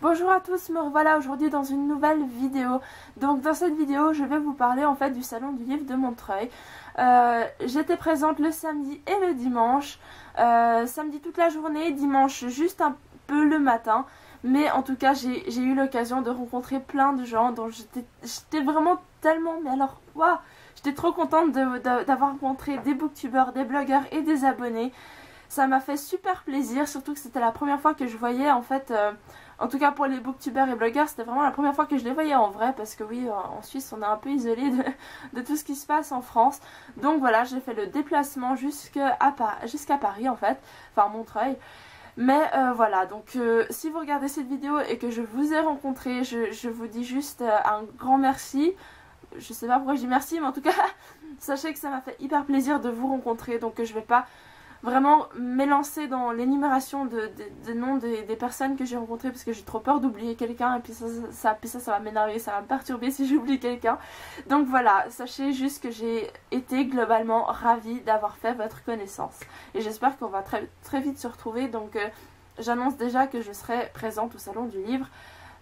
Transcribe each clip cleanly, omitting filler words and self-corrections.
Bonjour à tous, me revoilà aujourd'hui dans une nouvelle vidéo. Donc dans cette vidéo je vais vous parler en fait du salon du livre de Montreuil. J'étais présente le samedi et le dimanche. Samedi toute la journée, dimanche juste un peu le matin. Mais en tout cas j'ai eu l'occasion de rencontrer plein de gens dont j'étais vraiment tellement, mais alors waouh, j'étais trop contente d'avoir rencontré des booktubeurs, des blogueurs et des abonnés. Ça m'a fait super plaisir, surtout que c'était la première fois que je voyais en fait, en tout cas pour les booktubeurs et blogueurs, c'était vraiment la première fois que je les voyais en vrai, parce que oui, en Suisse on est un peu isolé de tout ce qui se passe en France. Donc voilà, j'ai fait le déplacement jusqu'à Paris en fait, enfin Montreuil. Mais voilà, donc si vous regardez cette vidéo et que je vous ai rencontré, je vous dis juste un grand merci. Je sais pas pourquoi je dis merci, mais en tout cas, sachez que ça m'a fait hyper plaisir de vous rencontrer, donc je vais pas vraiment m'élancer dans l'énumération des noms des personnes que j'ai rencontrées parce que j'ai trop peur d'oublier quelqu'un et puis ça va m'énerver, ça va me perturber si j'oublie quelqu'un. Donc voilà, sachez juste que j'ai été globalement ravie d'avoir fait votre connaissance et j'espère qu'on va très vite se retrouver. Donc j'annonce déjà que je serai présente au salon du livre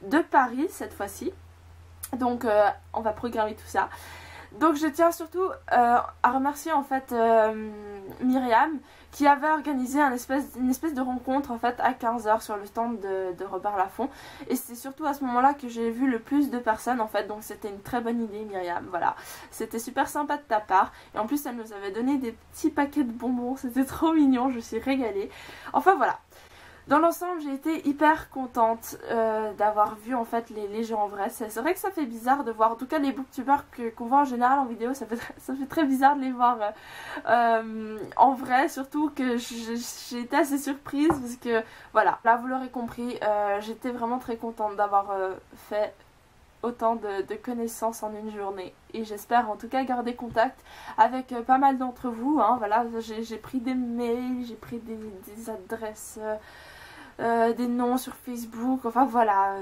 de Paris cette fois-ci. Donc on va programmer tout ça. Donc je tiens surtout à remercier en fait Myriam qui avait organisé une espèce de rencontre en fait à 15 h sur le stand de Robert Laffont. Et c'est surtout à ce moment-là que j'ai vu le plus de personnes en fait. Donc c'était une très bonne idée Myriam, voilà. C'était super sympa de ta part. Et en plus elle nous avait donné des petits paquets de bonbons, c'était trop mignon, je suis régalée. Enfin voilà. Dans l'ensemble, j'ai été hyper contente d'avoir vu en fait les gens en vrai. C'est vrai que ça fait bizarre de voir, en tout cas les booktubeurs qu'on voit en général en vidéo, ça fait très bizarre de les voir en vrai. Surtout que j'ai été assez surprise parce que voilà, là vous l'aurez compris, j'étais vraiment très contente d'avoir fait autant de connaissances en une journée. Et j'espère en tout cas garder contact avec pas mal d'entre vous. Hein. Voilà, j'ai pris des mails, j'ai pris des adresses... des noms sur Facebook, enfin voilà.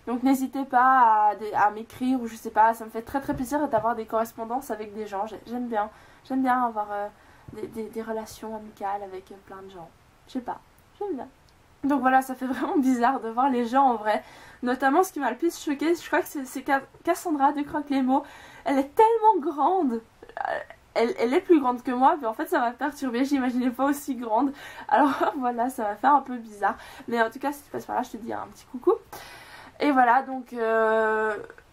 Donc n'hésitez pas à m'écrire ou je sais pas, ça me fait très plaisir d'avoir des correspondances avec des gens. J'aime bien avoir des relations amicales avec plein de gens. Je sais pas, j'aime bien. Donc voilà, ça fait vraiment bizarre de voir les gens en vrai. Notamment ce qui m'a le plus choqué, je crois que c'est Cassandra de Croque les mots. Elle est tellement grande. Elle est plus grande que moi, mais en fait ça m'a perturbée, j'imaginais pas aussi grande. Alors voilà, ça m'a fait un peu bizarre. Mais en tout cas, si tu passes par là, je te dis un petit coucou. Et voilà, donc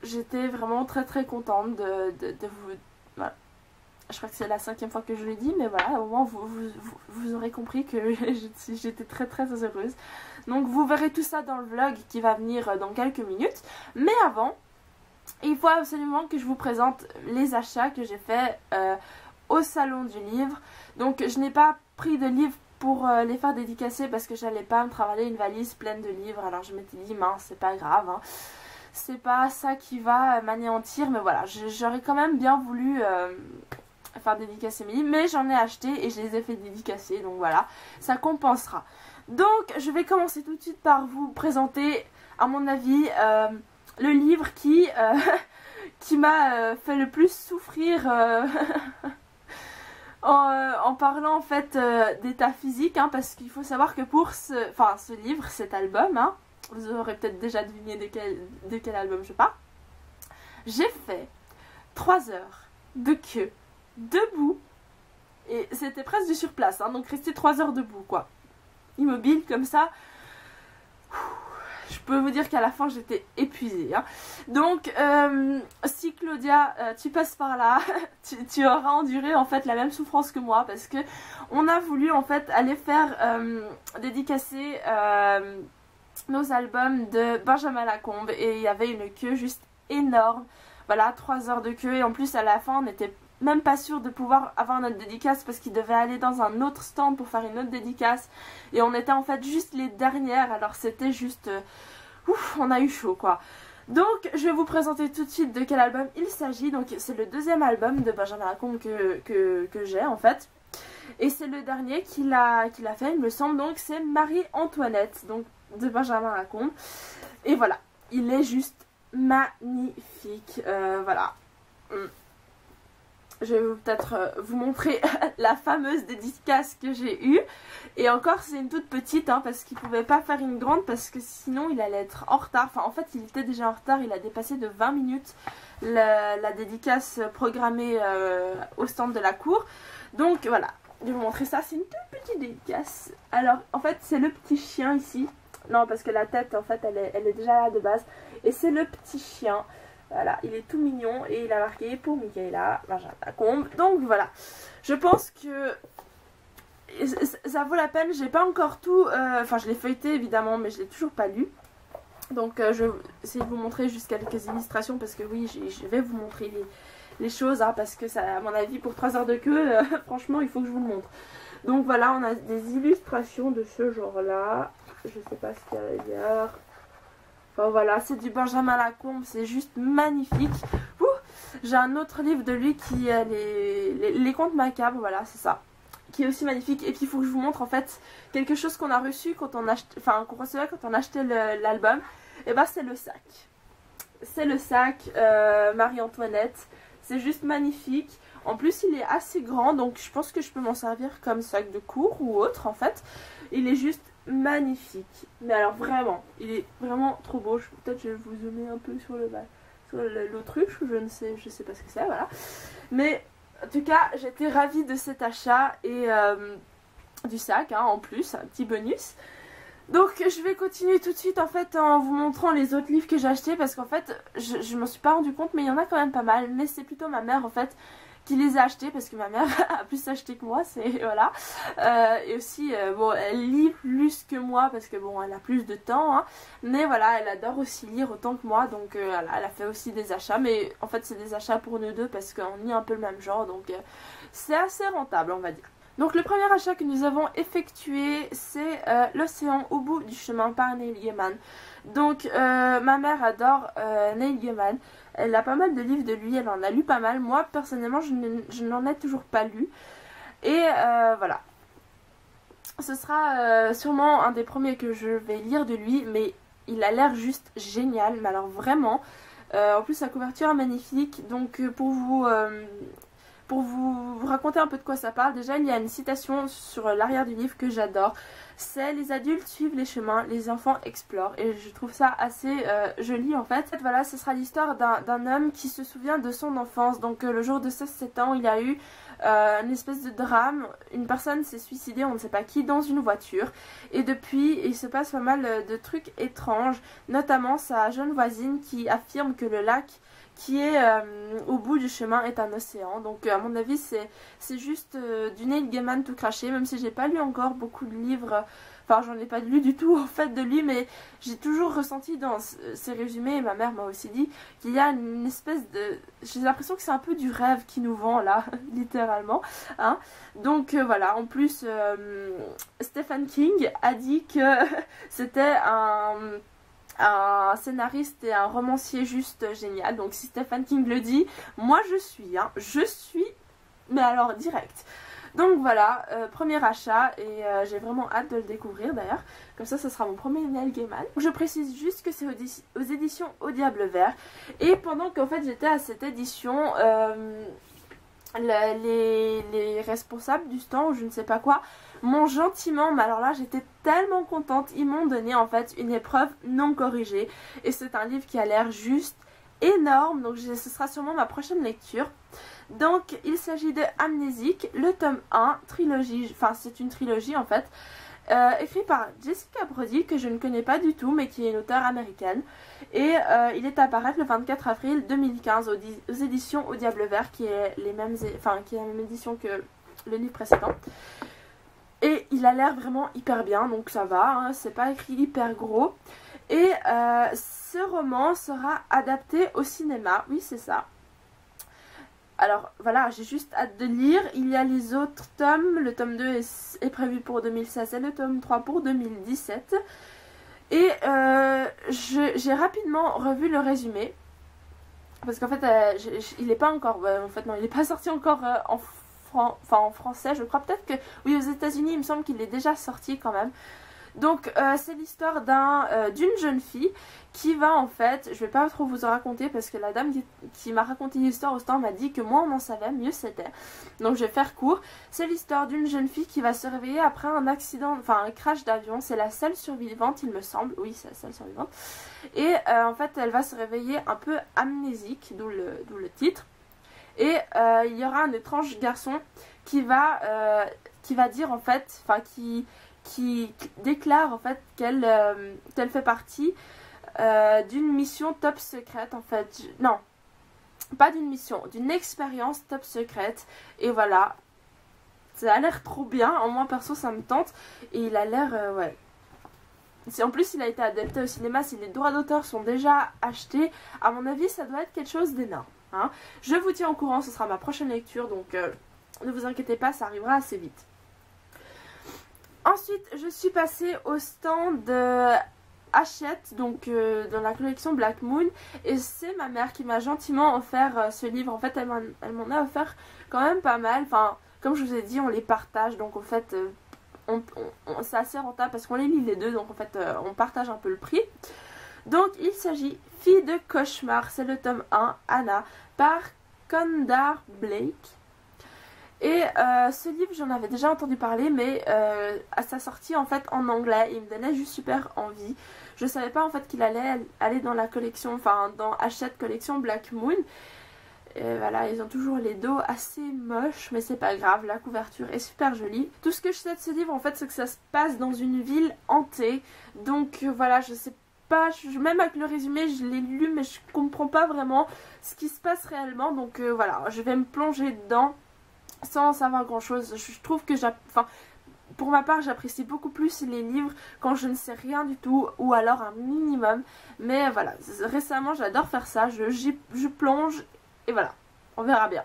j'étais vraiment très contente de vous... Voilà. Je crois que c'est la 5e fois que je le dis, mais voilà, au moins vous aurez compris que j'étais très heureuse. Donc vous verrez tout ça dans le vlog qui va venir dans quelques minutes. Mais avant... il faut absolument que je vous présente les achats que j'ai fait au salon du livre. Donc je n'ai pas pris de livres pour les faire dédicacer parce que j'allais pas me travailler une valise pleine de livres. Alors je m'étais dit mince, c'est pas grave, hein. C'est pas ça qui va m'anéantir. Mais voilà, j'aurais quand même bien voulu faire dédicacer mes livres. Mais j'en ai acheté et je les ai fait dédicacer. Donc voilà, ça compensera. Donc je vais commencer tout de suite par vous présenter à mon avis... le livre qui m'a fait le plus souffrir en parlant en fait d'état physique, hein, parce qu'il faut savoir que pour ce livre, cet album, hein, vous aurez peut-être déjà deviné de quel album je parle, j'ai fait 3 heures de queue debout et c'était presque du surplace, hein, donc rester 3 heures debout quoi, immobile comme ça. Je peux vous dire qu'à la fin j'étais épuisée, hein. Donc si Claudia tu passes par là, tu auras enduré en fait la même souffrance que moi, parce que on a voulu en fait aller faire dédicacer nos albums de Benjamin Lacombe et il y avait une queue juste énorme. Voilà, 3 heures de queue et en plus à la fin on n'était même pas sûr de pouvoir avoir notre dédicace parce qu'il devait aller dans un autre stand pour faire une autre dédicace et on était en fait juste les dernières, alors c'était juste ouf, on a eu chaud quoi. Donc je vais vous présenter tout de suite de quel album il s'agit. Donc c'est le 2e album de Benjamin Lacombe que j'ai en fait, et c'est le dernier qu'il a fait il me semble. Donc c'est Marie-Antoinette, donc de Benjamin Lacombe, et voilà, il est juste magnifique. Voilà. je vais peut-être vous montrer la fameuse dédicace que j'ai eue. Et encore c'est une toute petite hein, parce qu'il pouvait pas faire une grande parce que sinon il allait être en retard. Enfin en fait il était déjà en retard, il a dépassé de 20 minutes la dédicace programmée au stand de la cour. Donc voilà, je vais vous montrer ça, c'est une toute petite dédicace. Alors en fait c'est le petit chien ici. Non parce que la tête en fait elle est déjà là de base. Et c'est le petit chien. Voilà, il est tout mignon et il a marqué pour Michaela, Benjamin Lacombe. Donc voilà, je pense que ça vaut la peine. J'ai pas encore tout, enfin je l'ai feuilleté évidemment, mais je l'ai toujours pas lu. Donc je vais essayer de vous montrer juste quelques illustrations parce que oui, je vais vous montrer les choses hein, parce que ça, à mon avis, pour 3 heures de queue, franchement, il faut que je vous le montre. Donc voilà, on a des illustrations de ce genre-là. Je sais pas ce qu'il y a d'ailleurs. Enfin voilà, c'est du Benjamin Lacombe, c'est juste magnifique. J'ai un autre livre de lui qui est les contes macabres, voilà, c'est ça. Qui est aussi magnifique. Et puis il faut que je vous montre en fait quelque chose qu'on a reçu quand on achetait, enfin qu'on recevait quand on achetait l'album. Et bah c'est le sac. C'est le sac Marie-Antoinette. C'est juste magnifique. En plus il est assez grand, donc je pense que je peux m'en servir comme sac de cours ou autre en fait. Il est juste magnifique. Mais alors vraiment, il est vraiment trop beau. Peut-être je vais vous zoomer un peu sur l'autruche, je sais pas ce que c'est, voilà. Mais en tout cas, j'étais ravie de cet achat et du sac hein, en plus, un petit bonus. Donc je vais continuer tout de suite en fait en vous montrant les autres livres que j'ai achetés parce qu'en fait je m'en suis pas rendu compte mais il y en a quand même pas mal, mais c'est plutôt ma mère en fait qui les a achetés parce que ma mère a plus acheté que moi, c'est voilà. Et aussi bon elle lit plus que moi parce que bon elle a plus de temps hein, mais voilà elle adore aussi lire autant que moi donc voilà, elle a fait aussi des achats mais en fait c'est des achats pour nous deux parce qu'on lit un peu le même genre donc c'est assez rentable on va dire. Donc le premier achat que nous avons effectué c'est L'Océan au bout du chemin par Neil Gaiman. Donc ma mère adore Neil Gaiman, elle a pas mal de livres de lui, elle en a lu pas mal. Moi personnellement je n'en ai toujours pas lu. Et voilà. Ce sera sûrement un des premiers que je vais lire de lui, mais il a l'air juste génial, mais alors vraiment. En plus sa couverture est magnifique, donc pour vous raconter un peu de quoi ça parle, déjà il y a une citation sur l'arrière du livre que j'adore. C'est les adultes suivent les chemins, les enfants explorent. Et je trouve ça assez joli en fait. Voilà, ce sera l'histoire d'un homme qui se souvient de son enfance. Donc le jour de ses 7 ans, il y a eu une espèce de drame. Une personne s'est suicidée, on ne sait pas qui, dans une voiture. Et depuis, il se passe pas mal de trucs étranges. Notamment sa jeune voisine qui affirme que le lac qui est au bout du chemin est un océan. Donc à mon avis c'est juste du Neil Gaiman tout craché, même si j'ai pas lu encore beaucoup de livres, enfin j'en ai pas lu du tout en fait de lui, mais j'ai toujours ressenti dans ces résumés, et ma mère m'a aussi dit qu'il y a une espèce de, j'ai l'impression que c'est un peu du rêve qui nous vend là littéralement hein. Donc voilà, en plus Stephen King a dit que c'était un scénariste et un romancier juste génial. Donc si Stephen King le dit, moi je suis hein, mais alors direct. Donc voilà, premier achat et j'ai vraiment hâte de le découvrir d'ailleurs. Comme ça, ce sera mon premier Neil Gaiman. Je précise juste que c'est aux éditions Au Diable Vert. Et pendant qu'en fait j'étais à cette édition, les responsables du stand ou je ne sais pas quoi m'ont gentiment, mais alors là j'étais tellement contente, ils m'ont donné en fait une épreuve non corrigée et c'est un livre qui a l'air juste énorme, donc ce sera sûrement ma prochaine lecture. Donc il s'agit de Amnésique, le tome 1, trilogie, enfin c'est une trilogie en fait, écrit par Jessica Brody que je ne connais pas du tout mais qui est une auteure américaine et il est à paraître le 24 avril 2015 aux éditions Au Diable Vert qui est qui est la même édition que le livre précédent. Et il a l'air vraiment hyper bien, donc ça va, hein, c'est pas écrit hyper gros. Et ce roman sera adapté au cinéma, oui c'est ça. Alors voilà, j'ai juste hâte de lire. Il y a les autres tomes, le tome 2 est prévu pour 2016 et le tome 3 pour 2017. Et j'ai rapidement revu le résumé. Parce qu'en fait, il n'est pas encore, en fait non, il n'est pas sorti encore en français, je crois peut-être que, oui aux États-Unis il me semble qu'il est déjà sorti quand même. Donc c'est l'histoire d'une jeune fille qui va en fait, je vais pas trop vous en raconter parce que la dame qui m'a raconté l'histoire au stand m'a dit que moins on en savait, mieux c'était. Donc je vais faire court. C'est l'histoire d'une jeune fille qui va se réveiller après un accident, enfin un crash d'avion. C'est la seule survivante il me semble, oui c'est la seule survivante. Et en fait elle va se réveiller un peu amnésique, d'où le titre. Et il y aura un étrange garçon qui va dire en fait, enfin qui déclare en fait qu'elle fait partie d'une mission top secrète en fait. Non, pas d'une mission, d'une expérience top secrète. Et voilà, ça a l'air trop bien, en moi perso ça me tente. Et il a l'air, ouais. En plus il a été adapté au cinéma, si les droits d'auteur sont déjà achetés, à mon avis ça doit être quelque chose d'énorme. Hein. Je vous tiens au courant, ce sera ma prochaine lecture, donc ne vous inquiétez pas, ça arrivera assez vite. Ensuite, je suis passée au stand de Hachette, donc dans la collection Black Moon, et c'est ma mère qui m'a gentiment offert ce livre. En fait, elle m'en a offert quand même pas mal. Enfin, comme je vous ai dit, on les partage, donc en fait, c'est assez rentable parce qu'on les lit les deux, donc en fait, on partage un peu le prix. Donc, il s'agit Fille de cauchemar, c'est le tome 1, Anna, par Condar Blake. Et ce livre, j'en avais déjà entendu parler, mais à sa sortie en fait en anglais, il me donnait juste super envie. Je savais pas en fait qu'il allait aller dans la collection, enfin dans Hachette collection Black Moon. Et voilà, ils ont toujours les dos assez moches, mais c'est pas grave, la couverture est super jolie. Tout ce que je sais de ce livre en fait, c'est que ça se passe dans une ville hantée. Donc voilà, je sais pas, même avec le résumé, je l'ai lu, mais je comprends pas vraiment ce qui se passe réellement. Donc voilà, je vais me plonger dedans sans savoir grand chose. Je trouve que pour ma part j'apprécie beaucoup plus les livres quand je ne sais rien du tout ou alors un minimum. Mais voilà, récemment j'adore faire ça, je plonge et voilà, on verra bien.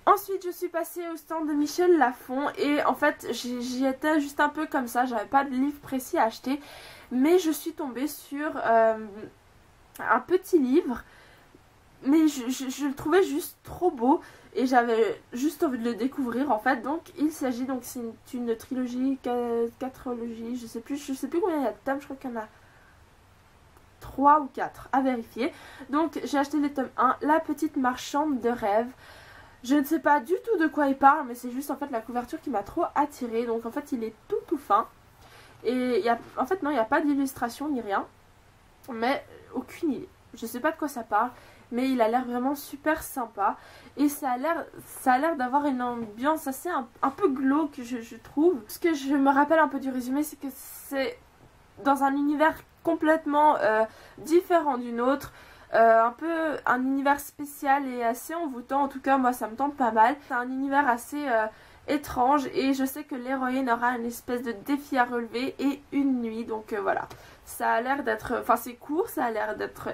Ensuite je suis passée au stand de Michel Lafon et en fait j'y étais juste un peu comme ça, j'avais pas de livre précis à acheter. Mais je suis tombée sur un petit livre, mais je le trouvais juste trop beau. Et j'avais juste envie de le découvrir en fait. Donc il s'agit, donc c'est une trilogie, quatrologie, je sais plus combien il y a de tomes, je crois qu'il y en a 3 ou 4 à vérifier. Donc j'ai acheté le tome 1, La petite marchande de rêves. Je ne sais pas du tout de quoi il parle, mais c'est juste en fait la couverture qui m'a trop attirée. Donc en fait il est tout fin. Et en fait non, il n'y a pas d'illustration ni rien. Mais aucune idée. Je sais pas de quoi ça parle. Mais il a l'air vraiment super sympa. Et ça a l'air d'avoir une ambiance assez un peu glauque, je trouve. Ce que je me rappelle un peu du résumé, c'est que c'est dans un univers complètement différent d'une autre. Un peu un univers spécial et assez envoûtant. En tout cas, moi, ça me tente pas mal. C'est un univers assez étrange. Et je sais que l'héroïne aura une espèce de défi à relever et une nuit. Donc voilà. Ça a l'air d'être... Enfin, c'est court, ça a l'air d'être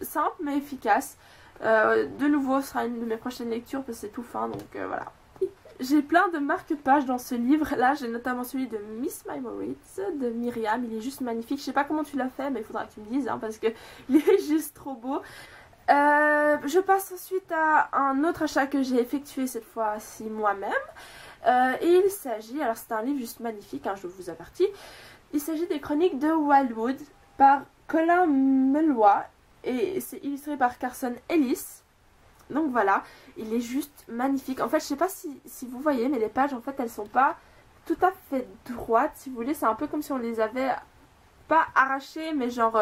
simple mais efficace. De nouveau, ce sera une de mes prochaines lectures parce que c'est tout fin, donc voilà. J'ai plein de marque-pages dans ce livre. Là, j'ai notamment celui de Miss Memories de Myriam. Il est juste magnifique. Je sais pas comment tu l'as fait, mais il faudra que tu me dises, hein, parce que il est juste trop beau. Je passe ensuite à un autre achat que j'ai effectué cette fois-ci moi-même. Et il s'agit, alors c'est un livre juste magnifique, hein, je vous avertis. Il s'agit des Chroniques de Wildwood par Colin Meloy. Et c'est illustré par Carson Ellis. Donc voilà, il est juste magnifique. En fait, je sais pas si vous voyez, mais les pages, en fait, elles sont pas tout à fait droites, si vous voulez. C'est un peu comme si on les avait pas arrachées, mais genre...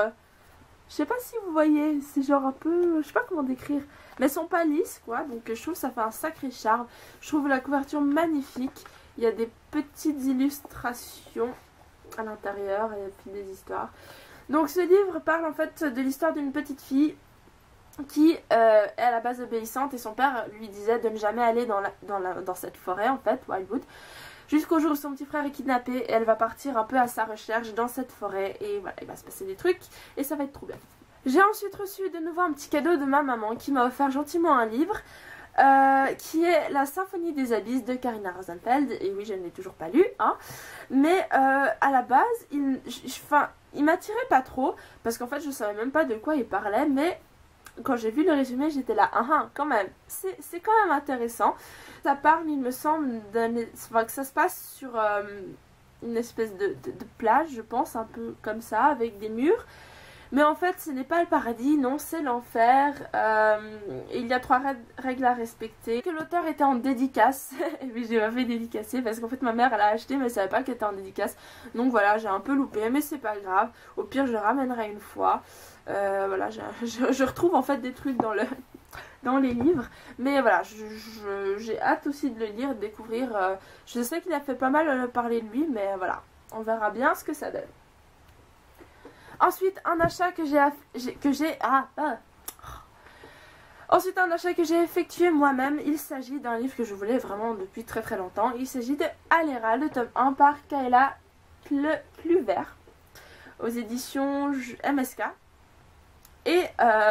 je sais pas si vous voyez, c'est genre un peu... Je sais pas comment décrire. Mais elles sont pas lisses, quoi. Donc je trouve que ça fait un sacré charme. Je trouve la couverture magnifique. Il y a des petites illustrations à l'intérieur et puis des histoires. Donc ce livre parle en fait de l'histoire d'une petite fille qui est à la base obéissante et son père lui disait de ne jamais aller dans cette forêt en fait, Wildwood, jusqu'au jour où son petit frère est kidnappé et elle va partir un peu à sa recherche dans cette forêt et voilà, il va se passer des trucs et ça va être trop bien. J'ai ensuite reçu de nouveau un petit cadeau de ma maman qui m'a offert gentiment un livre qui est La Symphonie des Abysses de Karina Rosenfeld. Et oui, je ne l'ai toujours pas lu, hein. Mais à la base, il m'attirait pas trop parce qu'en fait, je savais même pas de quoi il parlait. Mais quand j'ai vu le résumé, j'étais là, quand même, c'est quand même intéressant. Ça parle, il me semble, que ça se passe sur une espèce de plage, je pense, un peu comme ça, avec des murs. Mais en fait, ce n'est pas le paradis, non, c'est l'enfer. Il y a 3 règles à respecter. Que l'auteur était en dédicace. Et puis j'ai pas fait dédicacer parce qu'en fait ma mère elle a acheté mais elle savait pas qu'elle était en dédicace. Donc voilà, j'ai un peu loupé, mais c'est pas grave. Au pire, je le ramènerai une fois. Voilà, je retrouve en fait des trucs dans les livres. Mais voilà, j'ai hâte aussi de le lire, de découvrir. Je sais qu'il a fait pas mal parler de lui, mais voilà, on verra bien ce que ça donne. Ensuite, un achat que Ensuite, un achat que j'ai effectué moi-même. Il s'agit d'un livre que je voulais vraiment depuis très très longtemps. Il s'agit de Aléra, le tome 1 par Kaela Cluvert, aux éditions MSK. Et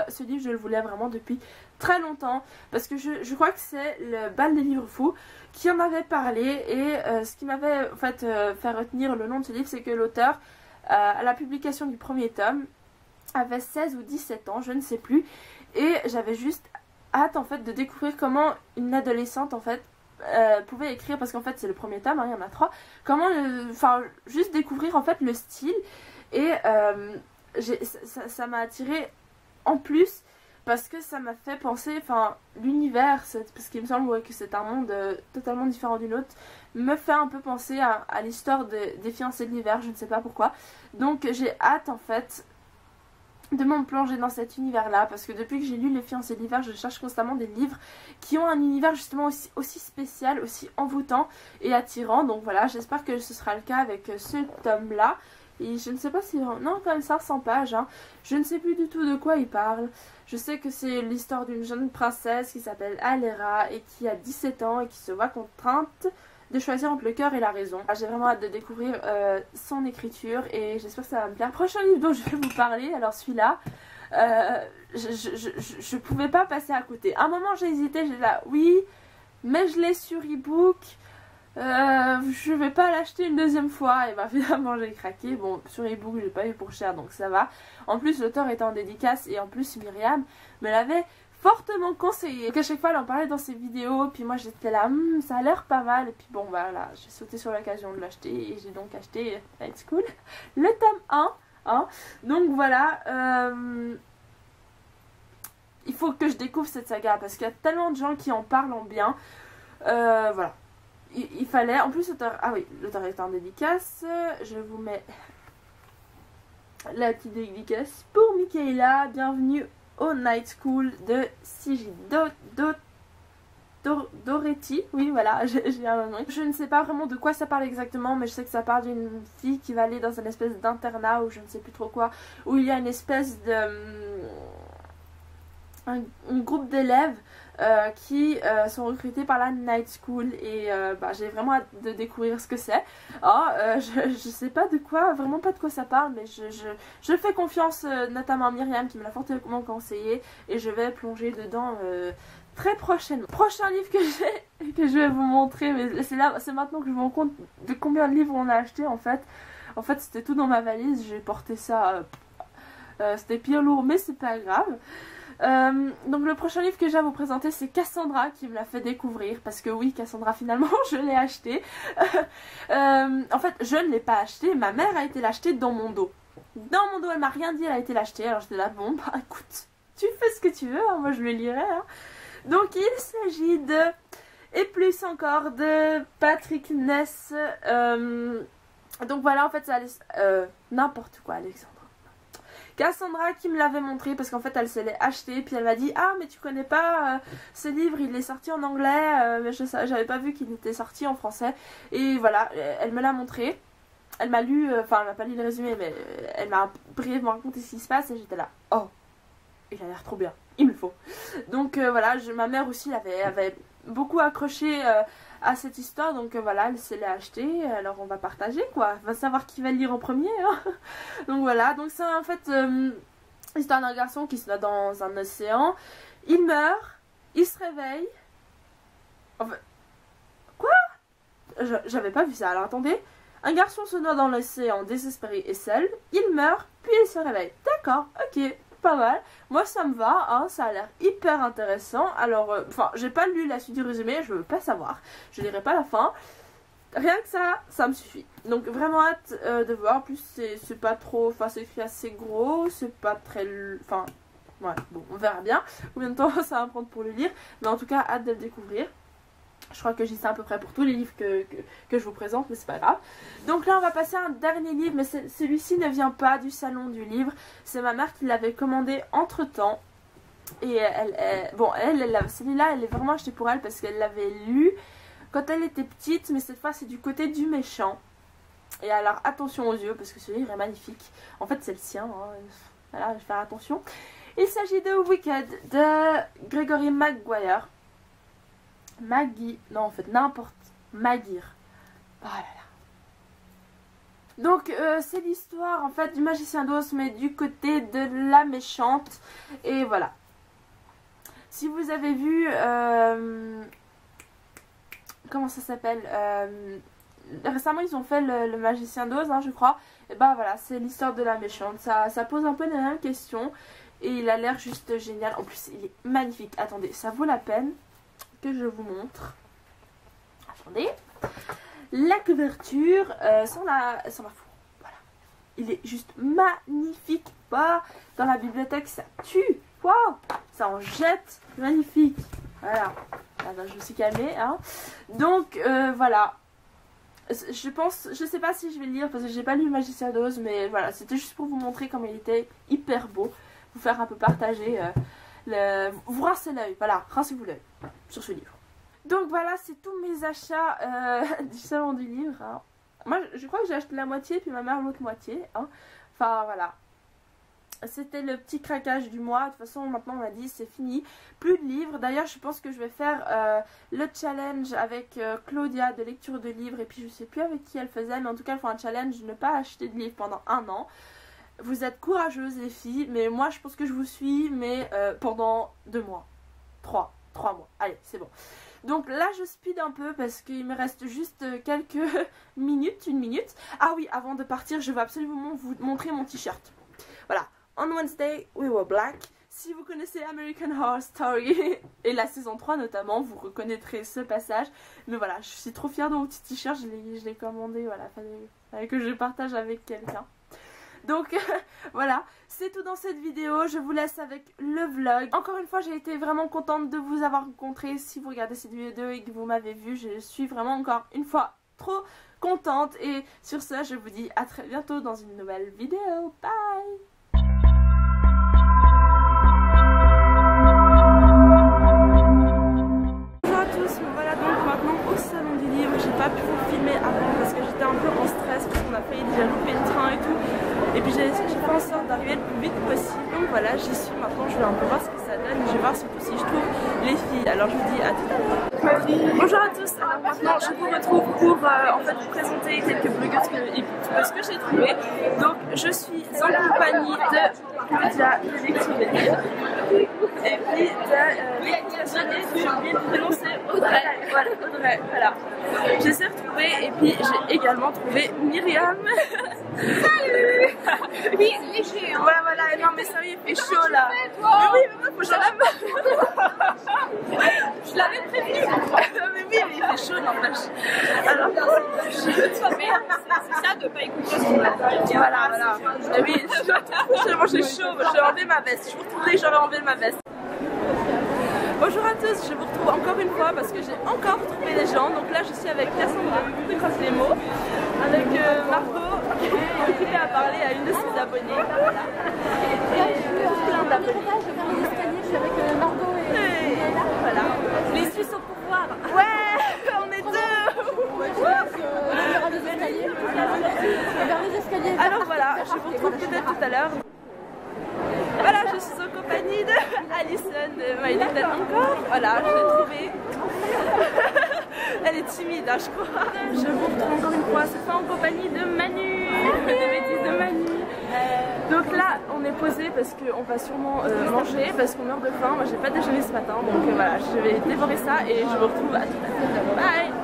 ce livre, je le voulais vraiment depuis très longtemps. Parce que je crois que c'est le bal des livres fous qui en avait parlé. Et ce qui m'avait en fait fait retenir le nom de ce livre, c'est que l'auteur, à la publication du premier tome, avait 16 ou 17 ans, je ne sais plus, et j'avais juste hâte en fait de découvrir comment une adolescente en fait pouvait écrire, parce qu'en fait c'est le premier tome, hein, il y en a 3, comment, enfin juste découvrir en fait le style, et ça m'a attiré en plus, parce que ça m'a fait penser, enfin l'univers, parce qu'il me semble que c'est un monde totalement différent du nôtre, me fait un peu penser à l'histoire des fiancés de l'hiver, je ne sais pas pourquoi. Donc j'ai hâte en fait de me plonger dans cet univers là, parce que depuis que j'ai lu Les fiancés de l'hiver, je cherche constamment des livres qui ont un univers justement aussi spécial, aussi envoûtant et attirant. Donc voilà, j'espère que ce sera le cas avec ce tome là. Et je ne sais pas si... Non, quand même 500 pages. Hein. Je ne sais plus du tout de quoi il parle. Je sais que c'est l'histoire d'une jeune princesse qui s'appelle Aléra et qui a 17 ans et qui se voit contrainte de choisir entre le cœur et la raison. J'ai vraiment hâte de découvrir son écriture et j'espère que ça va me plaire. Prochain livre dont je vais vous parler, alors celui-là, je pouvais pas passer à côté. À un moment j'ai hésité, j'ai là, oui, mais je l'ai sur e-book. Je vais pas l'acheter une deuxième fois. Et bah finalement j'ai craqué. Bon, sur ebook j'ai pas eu pour cher donc ça va. En plus l'auteur était en dédicace et en plus Myriam me l'avait fortement conseillé. Donc à chaque fois elle en parlait dans ses vidéos. Puis moi j'étais là, ça a l'air pas mal. Et puis bon bah là j'ai sauté sur l'occasion de l'acheter. Et j'ai donc acheté Night School, le tome 1 hein. Donc voilà, il faut que je découvre cette saga parce qu'il y a tellement de gens qui en parlent en bien. Voilà, il fallait, en plus l'auteur, ah oui, l'auteur est en dédicace, je vous mets la petite dédicace pour Michaela, bienvenue au Night School de Sigid Doretti, oui voilà, j'ai un nom. Je ne sais pas vraiment de quoi ça parle exactement, mais je sais que ça parle d'une fille qui va aller dans une espèce d'internat ou je ne sais plus trop quoi, où il y a une espèce de... un groupe d'élèves qui sont recrutés par la Night School et bah, j'ai vraiment hâte de découvrir ce que c'est. Je sais pas de quoi, vraiment pas de quoi ça parle, mais je fais confiance notamment à Myriam qui me l'a fortement conseillé et je vais plonger dedans très prochainement. Prochain livre que je vais vous montrer, mais c'est maintenant que je me rends compte de combien de livres on a acheté en fait. En fait c'était tout dans ma valise, j'ai porté ça, c'était pire lourd mais c'est pas grave. Donc le prochain livre que j'ai à vous présenter c'est Cassandra qui me l'a fait découvrir parce que oui Cassandra finalement je l'ai acheté. En fait je ne l'ai pas acheté, ma mère a été l'acheter dans mon dos. Dans mon dos elle m'a rien dit, elle a été l'acheter, alors j'étais là bon bah écoute tu fais ce que tu veux, hein, moi je le lirai. Hein. Donc il s'agit de et plus encore de Patrick Ness. Donc voilà en fait ça n'importe quoi Alexandre. Cassandra qui me l'avait montré parce qu'en fait elle se l'est acheté puis elle m'a dit ah mais tu connais pas ce livre, il est sorti en anglais mais j'avais pas vu qu'il était sorti en français et voilà elle me l'a montré, elle m'a lu, enfin elle m'a pas lu le résumé mais elle m'a brièvement raconté ce qui se passe et j'étais là oh il a l'air trop bien, il me le faut. Donc voilà, ma mère aussi avait beaucoup accroché à cette histoire donc voilà elle se l'est acheté, alors on va partager quoi, on va savoir qui va le lire en premier hein. Donc voilà, donc c'est en fait l'histoire d'un garçon qui se noie dans un océan, il meurt, il se réveille, enfin quoi, j'avais pas vu ça, alors attendez, un garçon se noie dans l'océan désespéré et seul, il meurt puis il se réveille, d'accord, ok, pas mal, moi ça me va, hein, ça a l'air hyper intéressant. Alors, enfin, j'ai pas lu la suite du résumé, je veux pas savoir, je lirai pas la fin. rien que ça me suffit. Donc vraiment hâte de voir. En plus c'est pas trop, enfin c'est écrit assez gros, c'est pas très, enfin ouais, bon on verra bien combien de temps ça va prendre pour le lire. Mais en tout cas hâte de le découvrir. Je crois que j'y sais à peu près pour tous les livres que je vous présente, mais c'est pas grave. Donc là on va passer à un dernier livre, mais celui-ci ne vient pas du salon du livre. C'est ma mère qui l'avait commandé entre temps. Et celui-là elle est vraiment achetée pour elle parce qu'elle l'avait lu quand elle était petite, mais cette fois c'est du côté du méchant. Et alors attention aux yeux parce que ce livre est magnifique. En fait c'est le sien, hein. Voilà, je vais faire attention. Il s'agit de Wicked de Gregory Maguire. Non en fait n'importe, Maguire. Oh là là. Donc c'est l'histoire en fait du magicien d'Oz mais du côté de la méchante. Et voilà. Si vous avez vu comment ça s'appelle, récemment ils ont fait le magicien d'Oz, hein, je crois. Et bah voilà, c'est l'histoire de la méchante. Ça pose un peu les mêmes questions. Et il a l'air juste génial. En plus il est magnifique. Attendez, ça vaut la peine que je vous montre. Attendez. La couverture sans la fourre. Voilà. Il est juste magnifique. Bah, dans la bibliothèque ça tue. Waouh, ça en jette. Magnifique. Voilà. Attends, je me suis calmée. Hein. Donc voilà. Je sais pas si je vais le lire parce que j'ai pas lu le Magicien d'Oz, mais voilà, c'était juste pour vous montrer comme il était hyper beau. Vous faire un peu partager vous rincez l'œil, voilà, rincez-vous l'œil sur ce livre. Donc voilà, c'est tous mes achats du salon du livre. Hein. Moi, je crois que j'ai acheté la moitié, puis ma mère l'autre moitié. Hein. Enfin voilà. C'était le petit craquage du mois. De toute façon, maintenant on m'a dit c'est fini. Plus de livres. D'ailleurs, je pense que je vais faire le challenge avec Claudia de lecture de livres. Et puis je sais plus avec qui elle faisait, mais en tout cas, elle fait un challenge de ne pas acheter de livres pendant 1 an. Vous êtes courageuses les filles, mais moi je pense que je vous suis, mais pendant 2 mois. 3 mois. Allez, c'est bon. Donc là je speed un peu parce qu'il me reste juste quelques minutes, 1 minute. Ah oui, avant de partir, je veux absolument vous montrer mon t-shirt. Voilà. On Wednesday, we were black. Si vous connaissez American Horror Story et la saison 3 notamment, vous reconnaîtrez ce passage. Mais voilà, je suis trop fière de mon petit t-shirt, je l'ai commandé, voilà, fallait que je partage avec quelqu'un. Donc voilà, c'est tout dans cette vidéo, je vous laisse avec le vlog. Encore une fois, j'ai été vraiment contente de vous avoir rencontré. Si vous regardez cette vidéo et que vous m'avez vu, je suis vraiment encore une fois trop contente. Et sur ce, je vous dis à très bientôt dans une nouvelle vidéo. Bye! Bonjour à tous, me voilà donc maintenant au salon du livre. J'ai pas pu vous filmer avant parce que j'étais un peu en stress parce qu'on a failli déjà louper le train et tout. Et puis j'ai fait en sorte d'arriver le plus vite possible. Donc voilà, j'y suis maintenant, je vais un peu voir ce que ça donne. Je vais voir surtout si je trouve les filles. Alors je vous dis à tout à l'heure. Bonjour à tous, alors maintenant je vous retrouve pour en fait vous présenter quelques blogueuses que j'ai trouvées. Donc je suis en compagnie de Claudia de lecture de livres. Et puis de l'illustration des livres, j'ai oublié de prononcer Audrey. Voilà, Audrey, voilà. Je les ai retrouvées et puis j'ai également trouvé Myriam. Salut. Oui, léger. Hein. Voilà, voilà, non mais sérieux, il fait chaud là. Mais oui, mais faut que je Je l'avais prévenu. Mais oui, mais il fait chaud, n'empêche. Alors, c'est ça de pas écouter ce qu'on a dit. Voilà, voilà. Mais oui, j'ai chaud, j'ai enlevé ma veste. Je vous retrouverai, j'aurais enlevé ma veste. Bonjour à tous, je vous retrouve encore une fois parce que j'ai encore trouvé les gens. Donc là je suis avec Cassandra de Croise les mots, avec Margot qui est occupée à parler à une de ses abonnées. Et plein d'abonnés. Je suis avec Margot et voilà. Les Suisses au pouvoir. Ouais, on est deux. Alors voilà, je vous retrouve peut-être tout à l'heure. Voilà, je suis en compagnie de Alison de My Little Encore. Voilà, je l'ai trouvée. Elle est timide, hein, je crois. Je vous retrouve encore une fois, cette fois en compagnie de Manu, de bêtises de Manu. Donc là, on est posé parce qu'on va sûrement manger, parce qu'on meurt de faim. Moi, j'ai pas déjeuné ce matin, donc voilà, je vais dévorer ça et je vous retrouve à tout à l'heure. Bye!